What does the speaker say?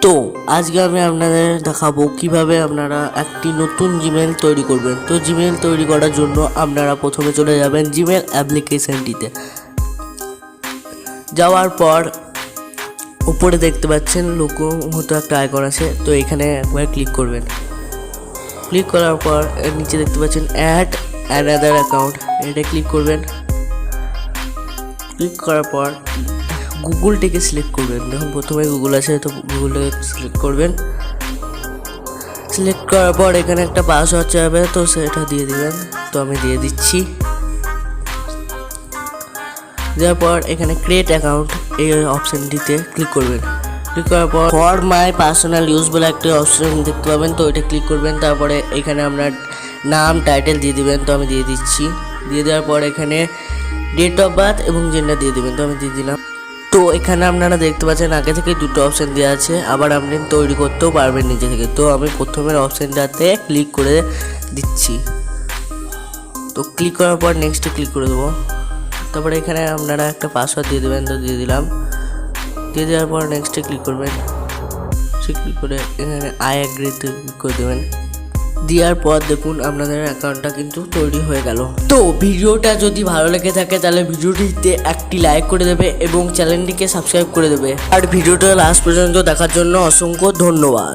তো আজকে আমি আপনাদের দেখাবো কিভাবে আপনারা একটি নতুন জিমেল তৈরি করবেন। তো জিমেল তৈরি করার জন্য আপনারা প্রথমে চলে যাবেন জিমেল অ্যাপ্লিকেশনটিতে। যাওয়ার পর উপরে দেখতে পাচ্ছেন লোগো মতো একটা আইকন আছে, তো এখানে একবার ক্লিক করবেন। ক্লিক করার পর এর নিচে দেখতে পাচ্ছেন অ্যাড অ্যানাদার অ্যাকাউন্ট, এটা ক্লিক করবেন। ক্লিক করার পর গুগলটিকে সিলেক্ট করবেন। দেখুন প্রথমে গুগল আছে, তো গুগলটাকে সিলেক্ট করবেন। সিলেক্ট করার পর এখানে একটা পাসওয়ার্ড চাইবে, তো সেটা দিয়ে দিবেন। তো আমি দিয়ে দিচ্ছি। দেওয়ার পর এখানে ক্রিয়েট অ্যাকাউন্ট এই অপশানটিতে ক্লিক করবেন। ক্লিক করার পর ফর মাই পার্সোনাল ইউজ বলে একটা অপশন দেখতে পাবেন, তো এটা ক্লিক করবেন। তারপরে এখানে আপনার নাম টাইটেল দিয়ে দিবেন, তো আমি দিয়ে দিচ্ছি। দিয়ে দেওয়ার পর এখানে ডেট অফ বার্থ এবং জেন্ডার দিয়ে দেবেন, তো আমি দিয়ে দিলাম। তো এখানে আপনারা দেখতে পাচ্ছেন আগে থেকে দুটো অপশান দেওয়া আছে, আবার আপনি তৈরি করতেও পারবেন নিজে থেকে। তো আমি প্রথমের অপশানটাতে ক্লিক করে দিচ্ছি। তো ক্লিক করার পর নেক্সটে ক্লিক করে দেবো। তারপরে এখানে আপনারা একটা পাসওয়ার্ড দিয়ে দেবেন, তো দিয়ে দিলাম। দিয়ে দেওয়ার পর নেক্সটে ক্লিক করবেন। ক্লিক করে এখানে আই অ্যাগ্রিতে ক্লিক করে দেবেন। দেওয়ার পর দেখুন আপনাদের অ্যাকাউন্টটা কিন্তু তৈরি হয়ে গেল। তো ভিডিওটা যদি ভালো লেগে থাকে তাহলে ভিডিওটিতে একটি লাইক করে দেবে এবং চ্যানেলটিকে সাবস্ক্রাইব করে দেবে। আর ভিডিওটা লাস্ট পর্যন্ত দেখার জন্য অসংখ্য ধন্যবাদ।